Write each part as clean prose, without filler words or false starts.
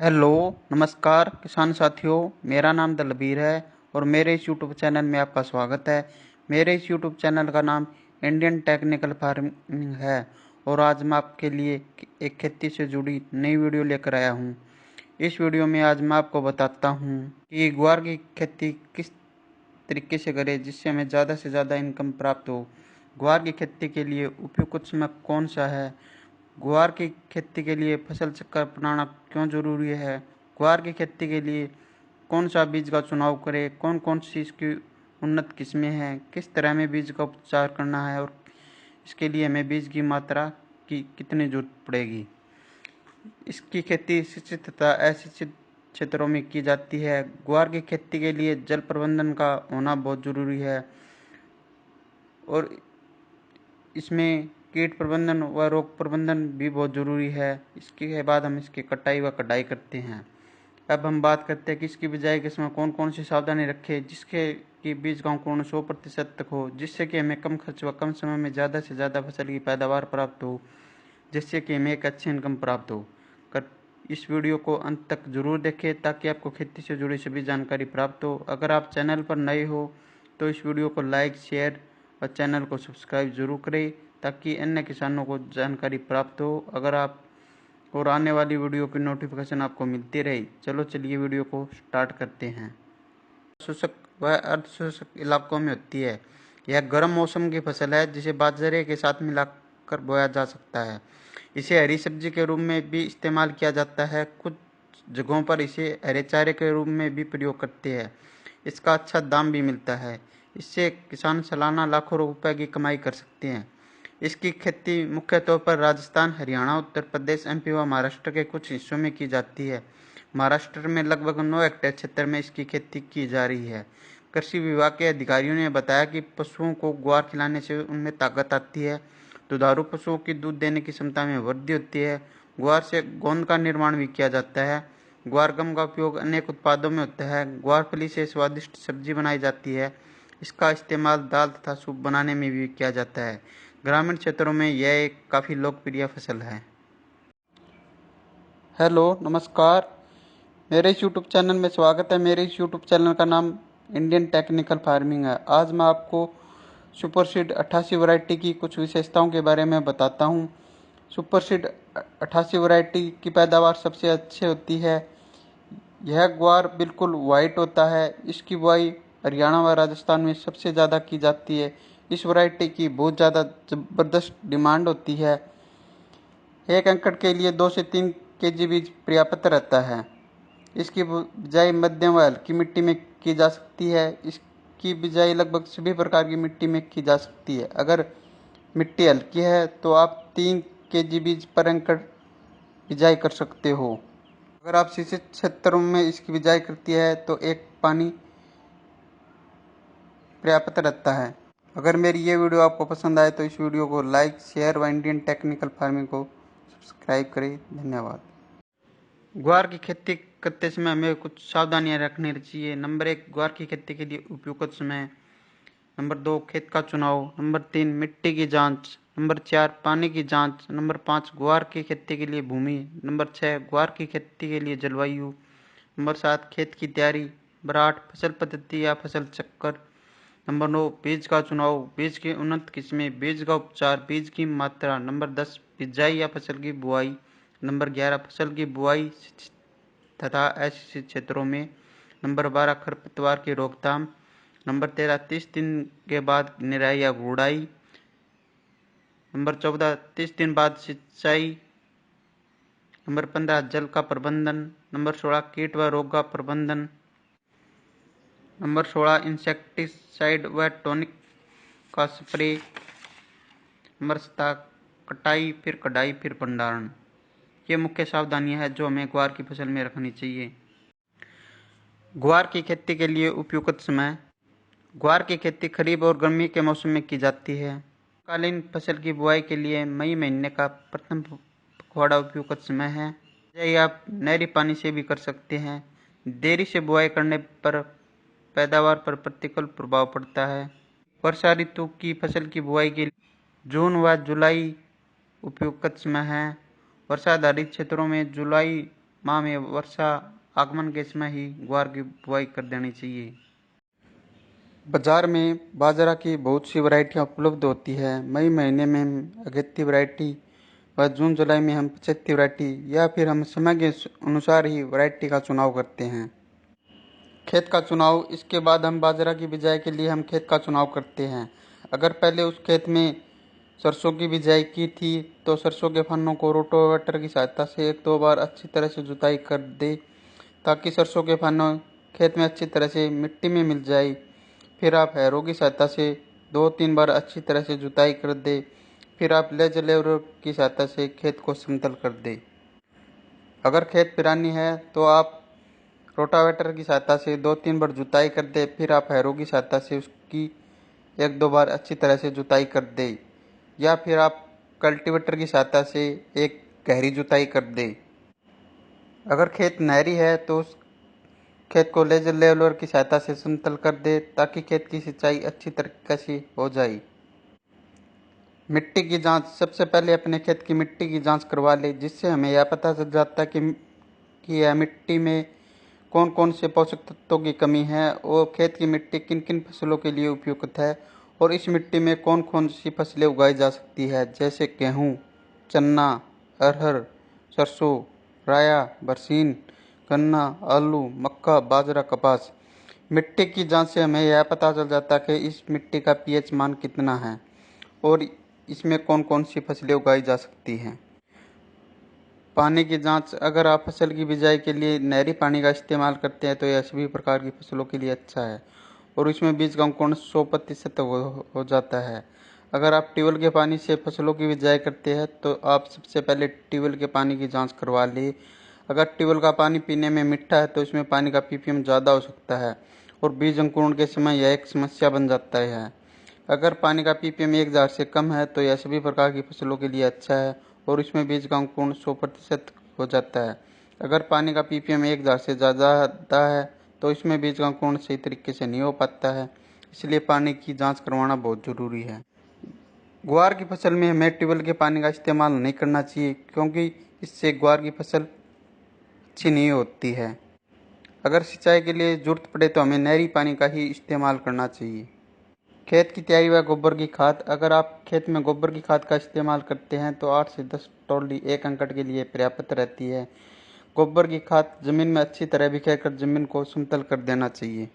Hello, नमस्कार किसान साथियों। मेरा नाम दलबीर है और मेरे इस यूट्यूब चैनल में आपका स्वागत है। मेरे इस यूट्यूब चैनल का नाम इंडियन टेक्निकल फार्मिंग है और आज मैं आपके लिए एक खेती से जुड़ी नई वीडियो लेकर आया हूं। इस वीडियो में आज मैं आपको बताता हूं कि ग्वार की खेती किस तरीके से करें जिससे हमें ज़्यादा से ज़्यादा इनकम प्राप्त हो। ग्वार की खेती के लिए उपयुक्त समय कौन सा है, ग्वार की खेती के लिए फसल चक्र अपनाना क्यों जरूरी है, ग्वार की खेती के लिए कौन सा बीज का चुनाव करें, कौन कौन सी इसकी उन्नत किस्में हैं, किस तरह में बीज का उपचार करना है और इसके लिए हमें बीज की मात्रा की कितनी जरूरत पड़ेगी। इसकी खेती सिंचित तथा असिंचित क्षेत्रों में की जाती है। ग्वार की खेती के लिए जल प्रबंधन का होना बहुत जरूरी है और इसमें कीट प्रबंधन व रोग प्रबंधन भी बहुत ज़रूरी है। इसके बाद हम इसकी कटाई व कटाई करते हैं। अब हम बात करते हैं कि इसकी बिजाई के समय कौन कौन सी सावधानी रखें जिसके कि बीज का अंकुरण 100% तक हो, जिससे कि हमें कम खर्च व कम समय में ज़्यादा से ज़्यादा फसल की पैदावार प्राप्त हो, जिससे कि हमें एक अच्छी इनकम प्राप्त हो। कर इस वीडियो को अंत तक जरूर देखें ताकि आपको खेती से जुड़ी सभी जानकारी प्राप्त हो। अगर आप चैनल पर नए हो तो इस वीडियो को लाइक, शेयर और चैनल को सब्सक्राइब जरूर करें ताकि अन्य किसानों को जानकारी प्राप्त हो अगर आप और आने वाली वीडियो की नोटिफिकेशन आपको मिलती रहे। चलो चलिए वीडियो को स्टार्ट करते हैं। शुष्क व अर्धशुष्क इलाकों में होती है। यह गर्म मौसम की फसल है जिसे बाजरे के साथ मिलाकर बोया जा सकता है। इसे हरी सब्जी के रूप में भी इस्तेमाल किया जाता है। कुछ जगहों पर इसे हरे चारे के रूप में भी प्रयोग करते हैं। इसका अच्छा दाम भी मिलता है। इससे किसान सालाना लाखों रुपए की कमाई कर सकते हैं। इसकी खेती मुख्य तौर पर राजस्थान, हरियाणा, उत्तर प्रदेश, एमपी व महाराष्ट्र के कुछ हिस्सों में की जाती है। महाराष्ट्र में लगभग 9 हेक्टेयर क्षेत्र में इसकी खेती की जा रही है। कृषि विभाग के अधिकारियों ने बताया कि पशुओं को ग्वार खिलाने से उनमें ताकत आती है, दुधारू पशुओं की दूध देने की क्षमता में वृद्धि होती है। ग्वार से गोंद का निर्माण भी किया जाता है। ग्वार गम का उपयोग अनेक उत्पादों में होता है। ग्वार फली से स्वादिष्ट सब्जी बनाई जाती है। इसका इस्तेमाल दाल तथा सूप बनाने में भी किया जाता है। ग्रामीण क्षेत्रों में यह एक काफ़ी लोकप्रिय फसल है। हेलो, नमस्कार। मेरे इस यूट्यूब चैनल में स्वागत है। मेरे इस यूट्यूब चैनल का नाम इंडियन टेक्निकल फार्मिंग है। आज मैं आपको सुपर सीड 88 वैरायटी की कुछ विशेषताओं के बारे में बताता हूँ। सुपर सीड 88 वैरायटी की पैदावार सबसे अच्छी होती है। यह ग्वार बिल्कुल वाइट होता है। इसकी बुआई हरियाणा व राजस्थान में सबसे ज़्यादा की जाती है। इस वैरायटी की बहुत ज़्यादा ज़बरदस्त डिमांड होती है। एक एकड़ के लिए 2 से 3 केजी बीज पर्याप्त रहता है। इसकी बिजाई मध्यम व हल्की मिट्टी में की जा सकती है। इसकी बिजाई लगभग सभी प्रकार की मिट्टी में की जा सकती है। अगर मिट्टी हल्की है तो आप 3 केजी बीज पर एकड़ बिजाई कर सकते हो। अगर आप सिंचित क्षेत्रों में इसकी बिजाई करती है तो एक पानी पर्याप्त रहता है। अगर मेरी ये वीडियो आपको पसंद आए तो इस वीडियो को लाइक, शेयर व इंडियन टेक्निकल फार्मिंग को सब्सक्राइब करें। धन्यवाद। ग्वार की खेती करते समय हमें कुछ सावधानियां रखनी चाहिए। नंबर 1, ग्वार की खेती के लिए उपयुक्त समय। नंबर 2, खेत का चुनाव। नंबर 3, मिट्टी की जांच। नंबर 4, पानी की जांच। नंबर 5, ग्वार की खेती के लिए भूमि। नंबर 6, ग्वार की खेती के लिए जलवायु। नंबर 7, खेत की तैयारी। नंबर 8, फसल पद्धति या फसल चक्कर। नंबर 9, बीज का चुनाव, बीज की उन्नत किस्में, बीज का उपचार, बीज की मात्रा। नंबर 10, बिजाई या फसल की बुआई। नंबर 11, फसल की बुआई तथा असिंचित क्षेत्रों में। नंबर 12, खरपतवार की रोकथाम। नंबर 13, 30 दिन के बाद निराई या गुड़ाई। नंबर 14, 30 दिन बाद सिंचाई। नंबर 15, जल का प्रबंधन। नंबर 16, कीट व रोग का प्रबंधन। नंबर 16, इंसेक्टिसाइड व टॉनिक का स्प्रे। नंबर 17, कटाई, फिर कटाई, फिर भंडारण। ये मुख्य सावधानियां हैं जो हमें ग्वार की फसल में रखनी चाहिए। ग्वार की खेती के लिए उपयुक्त समय। ग्वार की खेती खरीफ और गर्मी के मौसम में की जाती है। कालीन फसल की बुआई के लिए मई महीने का प्रथम पखवाड़ा उपयुक्त समय है। यह आप नहरी पानी से भी कर सकते हैं। देरी से बुआई करने पर पैदावार पर प्रतिकूल प्रभाव पड़ता है। वर्षा ऋतु की फसल की बुआई के लिए जून व जुलाई उपयुक्त समय है। वर्षाधारित क्षेत्रों में जुलाई माह में वर्षा आगमन के समय ही ग्वार की बुआई कर देनी चाहिए। बाजार में बाजरा की बहुत सी वैरायटियाँ उपलब्ध होती है। मई महीने में हम अगेती वैरायटी व जून जुलाई में हम 75 वैरायटी या फिर हम समय के अनुसार ही वैरायटी का चुनाव करते हैं। खेत का चुनाव, इसके बाद हम बाजरा की बिजाई के लिए हम खेत का चुनाव करते हैं। अगर पहले उस खेत में सरसों की बिजाई की थी तो सरसों के फन्नों को रोटावेटर की सहायता से 1-2 बार अच्छी तरह से जुताई कर दे ताकि सरसों के फन्नों खेत में अच्छी तरह से मिट्टी में मिल जाए। फिर आप हैरों की सहायता से 2-3 बार अच्छी तरह से जुताई कर दे। फिर आप लेवलर की सहायता से खेत को समतल कर दे। अगर खेत पिरानी है तो आप रोटावेटर की सहायता से 2-3 बार जुताई कर दे। फिर आप हैरों की सहायता से उसकी 1-2 बार अच्छी तरह से जुताई कर दे या फिर आप कल्टीवेटर की सहायता से एक गहरी जुताई कर दे। अगर खेत नहरी है तो उस खेत को लेवलर की सहायता से समतल कर दे ताकि खेत की सिंचाई अच्छी तरीके से हो जाए। मिट्टी की जांच, सबसे पहले अपने खेत की मिट्टी की जांच करवा ले, जिससे हमें यह पता चल जाता है कि यह मिट्टी में कौन कौन से पोषक तत्वों की कमी है और खेत की मिट्टी किन किन फसलों के लिए उपयुक्त है और इस मिट्टी में कौन कौन सी फसलें उगाई जा सकती है, जैसे गेहूँ, चना, अरहर, सरसों, राया, बरसीन, गन्ना, आलू, मक्का, बाजरा, कपास। मिट्टी की जांच से हमें यह पता चल जाता है कि इस मिट्टी का पीएच मान कितना है और इसमें कौन कौन सी फसलें उगाई जा सकती हैं। पानी की जांच, अगर आप फसल की बिजाई के लिए नहरी पानी का इस्तेमाल करते हैं तो यह सभी प्रकार की फसलों के लिए अच्छा है और इसमें बीज का अंकुरण 100% हो जाता है। अगर आप ट्यूबवेल के पानी से फसलों की बिजाई करते हैं तो आप सबसे पहले ट्यूबवेल के पानी की जांच करवा लें। अगर ट्यूबवेल का पानी पीने में मीठा है तो इसमें पानी का पीपीएम ज़्यादा हो सकता है और बीज अंकुरण के समय यह एक समस्या बन जाता है। अगर पानी का पीपीएम 1000 से कम है तो यह सभी प्रकार की फसलों के लिए अच्छा है और इसमें बीज का अंकुरण 100% हो जाता है। अगर पानी का पीपीएम 1000 से ज़्यादा है तो इसमें बीज का अंकुरण सही तरीके से नहीं हो पाता है, इसलिए पानी की जांच करवाना बहुत ज़रूरी है। ग्वार की फसल में हमें ट्यूबवेल के पानी का इस्तेमाल नहीं करना चाहिए क्योंकि इससे ग्वार की फसल अच्छी नहीं होती है। अगर सिंचाई के लिए जरूरत पड़े तो हमें नहरी पानी का ही इस्तेमाल करना चाहिए। खेत की तैयारी व गोबर की खाद, अगर आप खेत में गोबर की खाद का इस्तेमाल करते हैं तो 8 से 10 टोली 1 एकड़ के लिए पर्याप्त रहती है। गोबर की खाद जमीन में अच्छी तरह बिखेर कर जमीन को समतल कर देना चाहिए।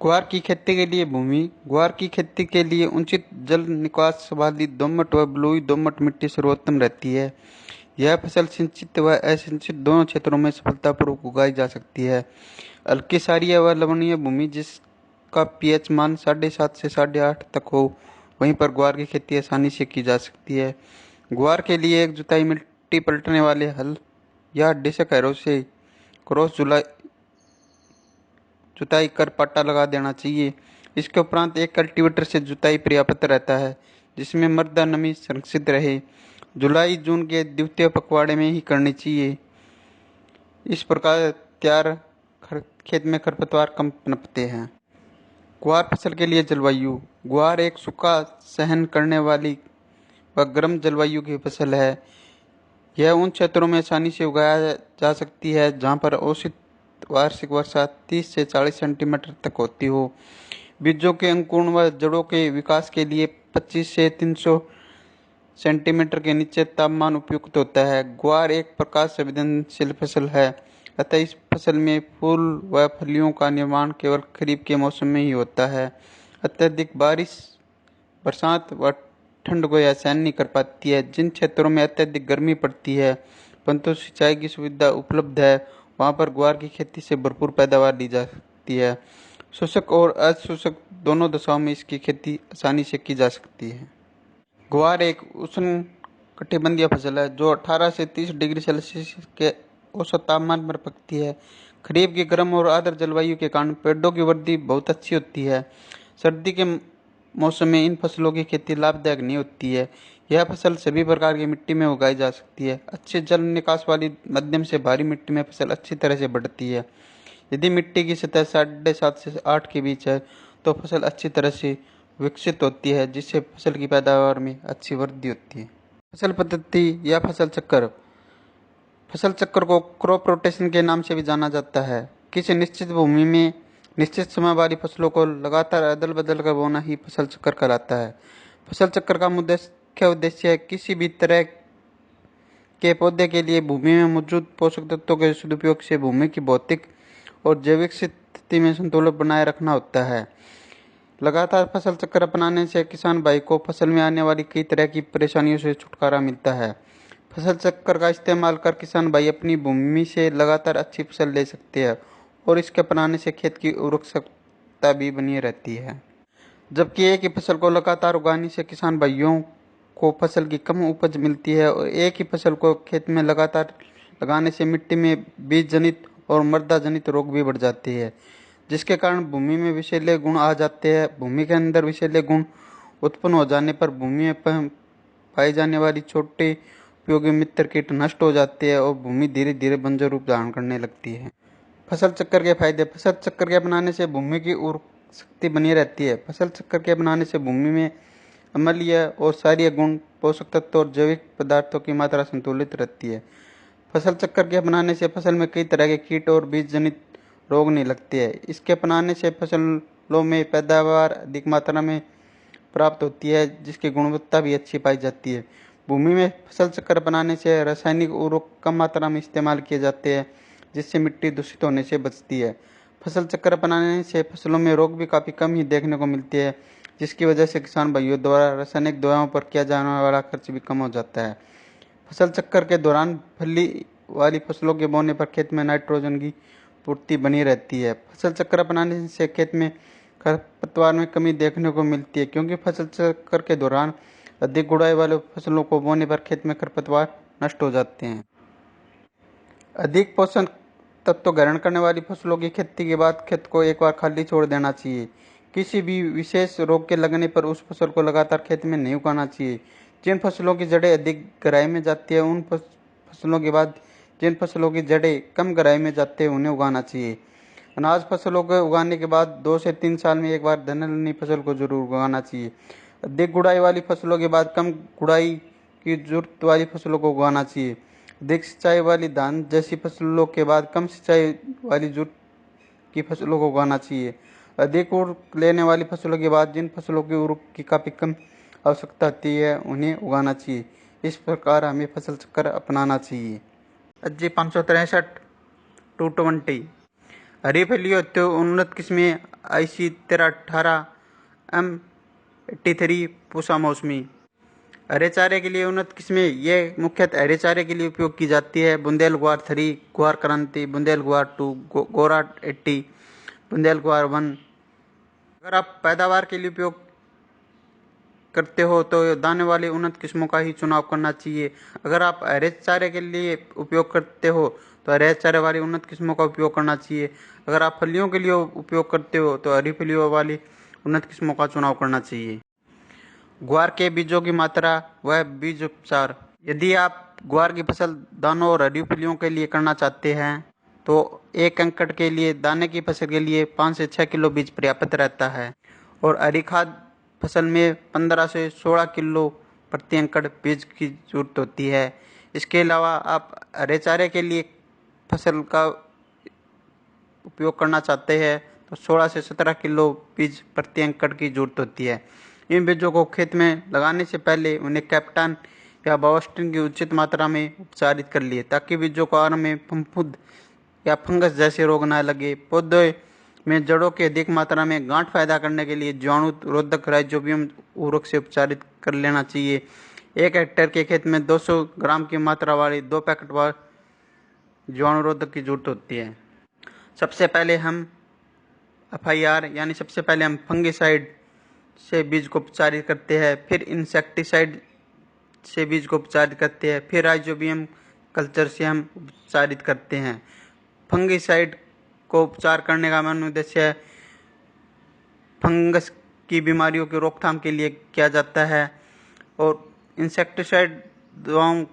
ग्वार की खेती के लिए भूमि, ग्वार की खेती के लिए उचित जल निकास वाली दोमट व बलुई दोमट मिट्टी सर्वोत्तम रहती है। यह फसल सिंचित व असिंचित दोनों क्षेत्रों में सफलतापूर्वक उगाई जा सकती है। हल्की क्षारीय व लवणीय भूमि जिसका पीएच मान 7.5 से 8.5 तक हो, वहीं पर ग्वार की खेती आसानी से की जा सकती है। ग्वार के लिए एक जुताई मिट्टी पलटने वाले हल या डिस्क हैरो से क्रॉस जुताई कर पट्टा लगा देना चाहिए। इसके उपरांत एक कल्टीवेटर से जुताई पर्याप्त रहता है जिसमें मृदा नमी संरक्षित रहे। जुलाई जून के द्वितीय पखवाड़े में ही करनी चाहिए। इस प्रकार तैयार खेत में खरपतवार कम पनपते हैं। ग्वार फसल के लिए जलवायु, ग्वार एक सूखा सहन करने वाली व गर्म जलवायु की फसल है। यह उन क्षेत्रों में आसानी से उगाया जा सकती है जहाँ पर औसत वार्षिक वर्षा 30 से 40 सेंटीमीटर तक होती हो। बीजों के अंकुरण व जड़ों के विकास के लिए 25 से 300 सेंटीमीटर के नीचे तापमान उपयुक्त होता है। ग्वार एक प्रकाश संवेदनशील फसल है, अतः इस फसल में फूल व फलियों का निर्माण केवल खरीफ के मौसम में ही होता है। अत्यधिक बारिश, बरसात व ठंड को यह सहन नहीं कर पाती है। जिन क्षेत्रों में अत्यधिक गर्मी पड़ती है परंतु सिंचाई की सुविधा उपलब्ध है, वहाँ पर ग्वार की खेती से भरपूर पैदावार ली जा सकती है। शुष्क और अशुष्क दोनों दशाओं में इसकी खेती आसानी से की जा सकती है। ग्वार एक उष्ण कटिबंधीय फसल है जो 18 से 30 डिग्री सेल्सियस के औसत तापमान पर पकती है। खरीफ की गर्म और आर्द्र जलवायु के कारण पेड़ों की वृद्धि बहुत अच्छी होती है। सर्दी के मौसम में इन फसलों की खेती लाभदायक नहीं होती है। यह फसल सभी प्रकार की मिट्टी में उगाई जा सकती है। अच्छे जल निकास वाली मध्यम से भारी मिट्टी में फसल अच्छी तरह से बढ़ती है। यदि मिट्टी की सतह 7.5 से 8 के बीच है तो फसल अच्छी तरह से विकसित होती है जिससे फसल की पैदावार में अच्छी वृद्धि होती है। फसल पद्धति या फसल चक्र, फसल चक्र को क्रॉप रोटेशन के नाम से भी जाना जाता है। किसी निश्चित भूमि में निश्चित समय वाली फसलों को लगातार अदल बदल कर बोना ही फसल चक्र कहलाता है। फसल चक्र का मुख्य उद्देश्य है किसी भी तरह के पौधे के लिए भूमि में मौजूद पोषक तत्वों के सदुपयोग से भूमि की भौतिक और जैविक स्थिति में संतुलन बनाए रखना होता है। लगातार फसल चक्र अपनाने से किसान भाई को फसल में आने वाली कई तरह की परेशानियों से छुटकारा मिलता है। फसल चक्र का इस्तेमाल कर किसान भाई अपनी भूमि से लगातार अच्छी फसल ले सकते हैं और इसके अपनाने से खेत की उर्वरकता भी बनी रहती है। जबकि एक ही फसल को लगातार उगाने से किसान भाइयों को फसल की कम उपज मिलती है और एक ही फसल को खेत में लगातार लगाने से मिट्टी में बीज जनित और मृदा जनित रोग भी बढ़ जाते हैं, जिसके कारण भूमि में विषैले गुण आ जाते हैं। भूमि के अंदर विषैले गुण उत्पन्न हो जाने पर भूमि में पाई जाने वाली छोटे उपयोगी मित्र कीट नष्ट हो जाते हैं और भूमि धीरे धीरे बंजर रूप धारण करने लगती है। फसल चक्र के फायदे। फसल चक्र के अपनाने से भूमि की उर्वरक शक्ति बनी रहती है। फसल चक्र के अपनाने से भूमि में अम्लीय और क्षारीय गुण, पोषक तत्व और जैविक पदार्थों की मात्रा संतुलित रहती है। फसल चक्र के अपनाने से फसल में कई तरह के कीट और बीज जनित रोग नहीं लगते हैं। इसके अपनाने से फसलों में पैदावार अधिक मात्रा में प्राप्त होती है, जिसकी गुणवत्ता भी अच्छी पाई जाती है। भूमि में फसल चक्र अपनाने से रासायनिक उर्वरक कम मात्रा में इस्तेमाल किए जाते हैं, जिससे मिट्टी दूषित होने से बचती है। फसल चक्र अपनाने से फसलों में रोग भी काफ़ी कम ही देखने को मिलते हैं, जिसकी वजह से किसान भाइयों द्वारा रासायनिक दवाओं पर किया जाने वाला खर्च भी कम हो जाता है। फसल चक्र के दौरान फली वाली फसलों के बोने पर खेत में नाइट्रोजन की पूर्ति बनी रहती है। फसल चक्र अपनाने से खेत में खरपतवार में कमी देखने को मिलती है, क्योंकि फसल चक्र के दौरान अधिक गुड़ाई वाले फसलों को बोने पर खेत में खरपतवार नष्ट हो जाते हैं। अधिक पोषण तत्व ग्रहण करने वाली फसलों की खेती के बाद खेत को एक बार खाली छोड़ देना चाहिए। किसी भी विशेष रोग के लगने पर उस फसल को लगातार खेत में नहीं उगाना चाहिए। जिन फसलों की जड़ें अधिक गहराई में जाती है, उन फसलों के बाद जिन फसलों की जड़ें कम गहराई में जाती है, उन्हें उगाना चाहिए। अनाज फसलों को उगाने के बाद 2 से 3 साल में एक बार दलहनी फसल को जरूर उगाना चाहिए। अधिक गुड़ाई वाली फसलों के बाद कम गुड़ाई की जरूरत वाली फसलों को उगाना चाहिए। अधिक सिंचाई वाली धान जैसी फसलों के बाद कम सिंचाई वाली जरूरत की फसलों को उगाना चाहिए। अधिक उर्वरक लेने वाली फसलों के बाद जिन फसलों की उर्वरक की काफ़ी कम आवश्यकता होती है, उन्हें उगाना चाहिए। इस प्रकार हमें फसल चक्र अपनाना चाहिए। अज्जी 563 220 हरी फलियों उन्नत किस्में IC 1318 M83 पूसा मौसमी। हरे चारे के लिए उन्नत किस्में ये मुख्यतः हरे चारे के लिए उपयोग की जाती है। बुंदेल गुआर 3, गुआर क्रांति, बुंदेल गुआर 2, गोरा 80, बुंदेल गुआर 1। अगर आप पैदावार के लिए उपयोग करते हो तो दाने वाली उन्नत किस्मों का ही चुनाव करना चाहिए। अगर आप हरे चारे के लिए उपयोग करते हो तो हरे चारे वाली उन्नत किस्मों का उपयोग करना चाहिए। अगर आप फलियों के लिए उपयोग करते हो तो हरी फलियों वाली उन्नत किस्मों का चुनाव करना चाहिए। ग्वार के बीजों की मात्रा व बीज उपचार। यदि आप ग्वार की फसल दानों और हरी फलियों के लिए करना चाहते हैं तो 1 एकड़ के लिए दाने की फसल के लिए 5 से 6 किलो बीज पर्याप्त रहता है और हरी खाद फसल में 15 से 16 किलो प्रति एकड़ बीज की जरूरत होती है। इसके अलावा आप हरे चारे के लिए फसल का उपयोग करना चाहते हैं तो 16 से 17 किलो बीज प्रति एकड़ की जरूरत होती है। इन बीजों को खेत में लगाने से पहले उन्हें कैप्टन या बायोस्टिन की उचित मात्रा में उपचारित कर लिए, ताकि बीजों को आरंभ में फफूंद या फंगस जैसे रोग न लगे। पौधे में जड़ों की अधिक मात्रा में गांठ पैदा करने के लिए जीवाणु रोधक राइजोबियम उर्वरक से उपचारित कर लेना चाहिए। 1 हेक्टेयर के खेत में 200 ग्राम की मात्रा वाली 2 पैकेट वार जीवाणु रोधक की जरूरत होती है। सबसे पहले हम FIR यानी सबसे पहले हम फंगिसाइड से बीज को उपचारित करते हैं, फिर इंसेक्टिसाइड से बीज को उपचारित करते हैं, फिर राइजोबियम कल्चर से हम उपचारित करते हैं। फंगिसाइड को उपचार करने का मुख्य उद्देश्य फंगस की बीमारियों की रोकथाम के लिए किया जाता है और इंसेक्टिसाइड दवाओं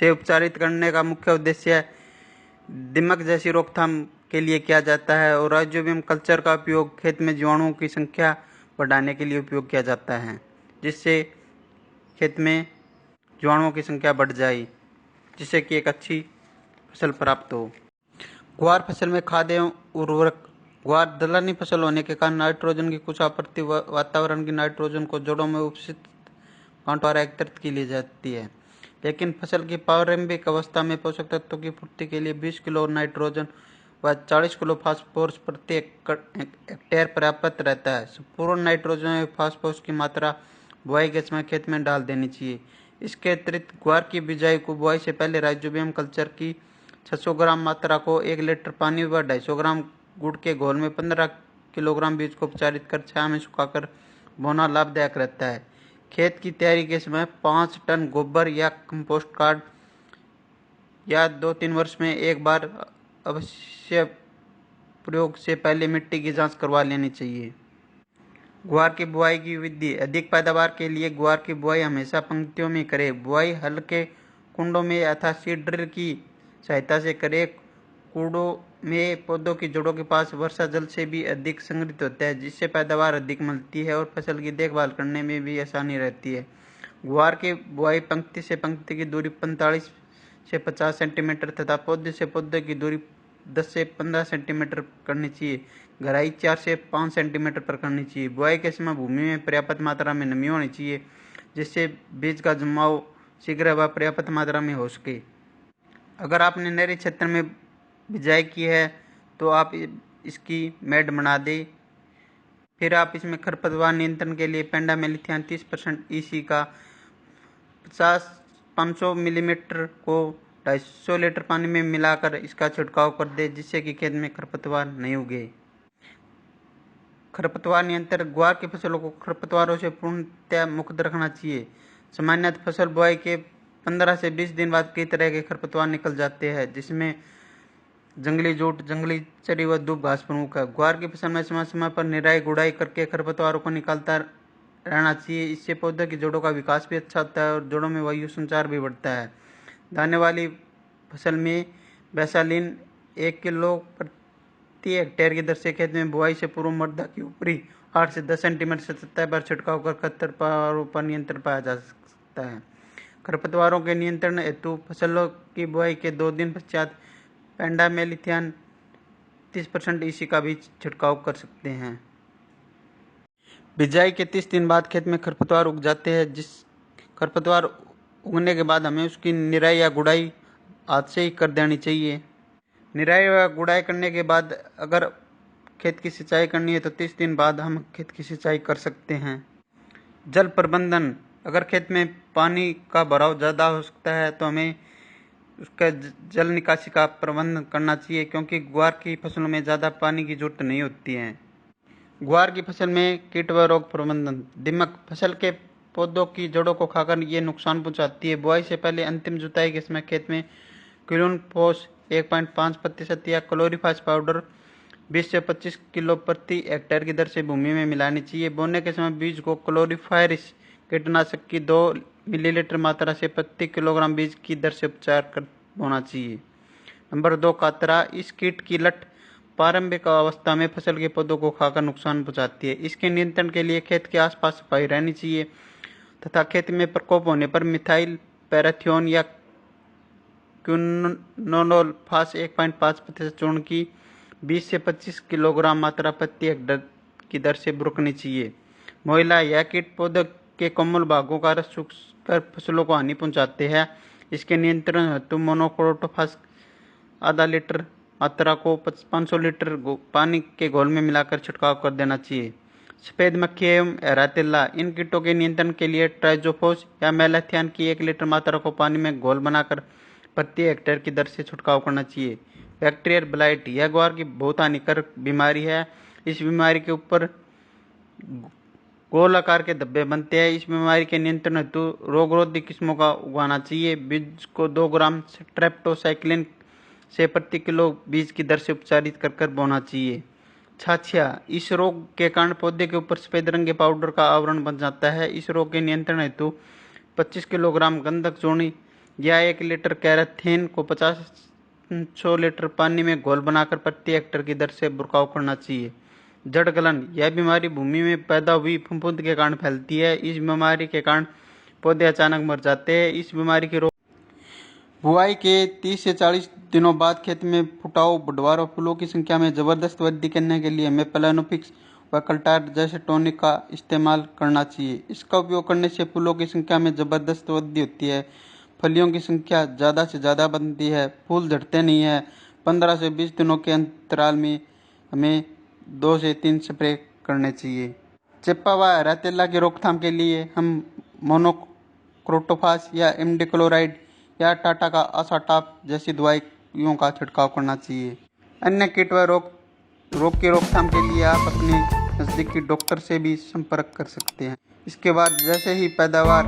से उपचारित करने का मुख्य उद्देश्य दीमक जैसी रोकथाम के लिए किया जाता है और राइजोबियम कल्चर का उपयोग खेत में जीवाणुओं की संख्या बढ़ाने के लिए उपयोग किया जाता है, जिससे खेत में जीवाणुओं की संख्या बढ़ जाए। जिससे कि एक अच्छी फसल प्राप्त हो। ग्वार फसल में खाद एवं उर्वरक। ग्वार दलहनी फसल होने के कारण नाइट्रोजन की कुछ आपूर्ति वातावरण की नाइट्रोजन को जड़ों में उपस्थित कांटों द्वारा एकत्रित की ली जाती है, लेकिन फसल की प्रारंभिक अवस्था में पोषक तत्वों की पूर्ति के लिए 20 किलो नाइट्रोजन व 40 किलो फास्फोरस प्रति हेक्टेयर पर्याप्त रहता है। संपूर्ण नाइट्रोजन एवं फास्फोरस की मात्रा बुआई के समय खेत में डाल देनी चाहिए। इसके अतिरिक्त ग्वार की बिजाई को बुआई से पहले राइजोबियम कल्चर की 600 ग्राम मात्रा को 1 लीटर पानी व 250 ग्राम गुड़ के घोल में 15 किलोग्राम बीज को उपचारित कर छाया में सुखाकर बोना लाभदायक रहता है। खेत की तैयारी के समय 5 टन गोबर या कंपोस्ट खाद या 2-3 वर्ष में एक बार अवश्य प्रयोग से पहले मिट्टी की जांच करवा लेनी चाहिए। ग्वार की बुआई की विधि। अधिक पैदावार के लिए ग्वार की बुआई हमेशा पंक्तियों में करें। बुआई हल्के कुंडों में अथवा सीड ड्रिल की सहायता से करें। कूड़ों में पौधों की जड़ों के पास वर्षा जल से भी अधिक संग्रहित होता है, जिससे पैदावार अधिक मिलती है और फसल की देखभाल करने में भी आसानी रहती है। ग्वार की बुआई पंक्ति से पंक्ति की दूरी 45 से 50 सेंटीमीटर तथा पौधे से पौधे की दूरी 10 से 15 सेंटीमीटर करनी चाहिए। गहराई 4 से 5 सेंटीमीटर पर करनी चाहिए। बुआई के समय भूमि में पर्याप्त मात्रा में नमी होनी चाहिए, जिससे बीज का जमाव शीघ्र व पर्याप्त मात्रा में हो सके। अगर आपने नहरी क्षेत्र में बिजाई की है तो आप इसकी मेड बना दें। फिर आप इसमें खरपतवार नियंत्रण के लिए पेंडामेलिथियान 30% EC का 500 मिलीमीटर को 250 लीटर पानी में मिलाकर इसका छिड़काव कर दे, जिससे कि खेत में खरपतवार नहीं उगे। खरपतवार नियंत्रण। ग्वार की फसलों को खरपतवारों से पूर्णतः मुक्त रखना चाहिए। सामान्यतः फसल बुआई के 15 से 20 दिन बाद कई तरह के खरपतवार निकल जाते हैं, जिसमें जंगली जूट, जंगली चरी व दूब घास प्रमुख है। ग्वार की फसल में समय समय पर निराई गुड़ाई करके खरपतवारों को निकालता रहना चाहिए। इससे पौधे की जड़ों का विकास भी अच्छा होता है और जड़ों में वायु संचार भी बढ़ता है। दाने वाली फसल में बैसालीन 1 किलो प्रति हेक्टेयर की दर से खेत में बुआई से पूर्व मृदा की ऊपरी 8 से 10 सेंटीमीटर से सतह पर छिड़काव कर खरपतवारों पर नियंत्रण पाया जा सकता है। खरपतवारों के नियंत्रण हेतु फसलों की बुआई के 2 दिन पश्चात पेंडामेलिथियान 30% EC का भी छिड़काव कर सकते हैं। बिजाई के 30 दिन बाद खेत में खरपतवार उग जाते हैं। जिस खरपतवार उगने के बाद हमें उसकी निराई या गुड़ाई हाथ से ही कर देनी चाहिए। निराई या गुड़ाई करने के बाद अगर खेत की सिंचाई करनी है तो 30 दिन बाद हम खेत की सिंचाई कर सकते हैं। जल प्रबंधन। अगर खेत में पानी का भराव ज़्यादा हो सकता है तो हमें उसका जल निकासी का प्रबंध करना चाहिए, क्योंकि ग्वार की फसलों में ज़्यादा पानी की जरूरत नहीं होती है। ग्वार की फसल में कीट व रोग प्रबंधन। दीमक। फसल के पौधों की जड़ों को खाकर ये नुकसान पहुंचाती है। बुआई से पहले अंतिम जुताई के समय खेत में क्लोरोफोस 1.5% या क्लोरीफास पाउडर 20 से 25 किलो प्रति हेक्टेयर की दर से भूमि में मिलानी चाहिए। बोने के समय बीज को क्लोरीफायरिस कीटनाशक की 2 मिलीलीटर मात्रा से प्रति किलोग्राम बीज की दर से उपचार कर बोना चाहिए। नंबर 2, कातरा। इस कीट की लट प्रारंभिक अवस्था में फसल के पौधों को खाकर नुकसान पहुंचाती है। इसके नियंत्रण के लिए खेत के आसपास सफाई रहनी चाहिए तथा खेत में प्रकोप होने पर मिथाइल पैराथियोन या क्विनोलोफास 1.5% चूर्ण की 20 से 25 किलोग्राम मात्रा प्रति हेक्टेयर की दर से बुरकनी चाहिए। मोइला। यह कीट पौधे के कोमल भागों का रस चूसकर फसलों को हानि पहुंचाते हैं। इसके नियंत्रण हेतु मोनोक्रोटोफास आधा लीटर मात्रा को 500 लीटर पानी के घोल में मिलाकर छिड़काव कर देना चाहिए। सफेद मक्खी एवं हरा तिल्ला। इन कीटों के नियंत्रण के लिए ट्राइजोफोस या मेलाथियान की 1 लीटर मात्रा को पानी में घोल बनाकर प्रति हेक्टेयर की दर से छिड़काव करना चाहिए। Bacterial blight. यह ग्वार की बहुत हानिकारक बीमारी है। इस बीमारी के ऊपर गोल आकार के धब्बे बनते हैं। इस बीमारी के नियंत्रण हेतु रोगरोधी किस्मों का उगाना चाहिए। बीज को 2 ग्राम स्ट्रेप्टोसाइक्लिन से प्रति किलो बीज की दर से उपचारित कर बोना चाहिए। छाछिया। इस रोग के कारण पौधे के ऊपर सफेद रंग के पाउडर का आवरण बन जाता है। इस रोग के नियंत्रण हेतु 25 किलोग्राम गंधक चूर्ण या 1 लीटर कैराथीन को 50 लीटर पानी में घोल बनाकर प्रति हेक्टेयर की दर से बुरकाव करना चाहिए। जड़ गलन। यह बीमारी भूमि में पैदा हुई फफूंद के कारण फैलती है। इस बीमारी के कारण पौधे अचानक मर जाते हैं। इस बीमारी की बुआई के 30 से 40 दिनों बाद खेत में फुटाव, बुढ़वार और फूलों की संख्या में जबरदस्त वृद्धि करने के लिए हमें प्लानोफिक्स व कल्टार जैसे टॉनिक का इस्तेमाल करना चाहिए। इसका उपयोग करने से फूलों की संख्या में जबरदस्त वृद्धि होती है, फलियों की संख्या ज़्यादा से ज़्यादा बनती है, फूल झड़ते नहीं है। 15 से 20 दिनों के अंतराल में हमें 2 से 3 स्प्रे करने चाहिए। चिप्पा व हरा तेला की रोकथाम के लिए हम मोनोक्रोटोफास या इमिडाक्लोप्रिड या टाटा का असाटाप जैसी दवाइयों का छिड़काव करना चाहिए। अन्य कीट व रोग की रोकथाम के लिए आप अपने नज़दीकी डॉक्टर से भी संपर्क कर सकते हैं। इसके बाद जैसे ही पैदावार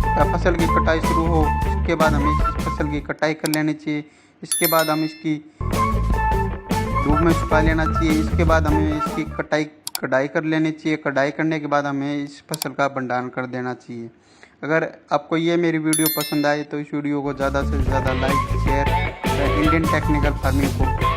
या फसल की कटाई शुरू हो, इसके बाद हमें इस फसल की कटाई कर लेनी चाहिए। इसके बाद हम इसकी धूप में सुखा लेना चाहिए। इसके बाद हमें इसकी कटाई कर लेनी चाहिए। कटाई करने के बाद हमें इस फसल का भंडारण कर देना चाहिए। अगर आपको ये मेरी वीडियो पसंद आए तो इस वीडियो को ज़्यादा से ज़्यादा like, share, Indian technical farming को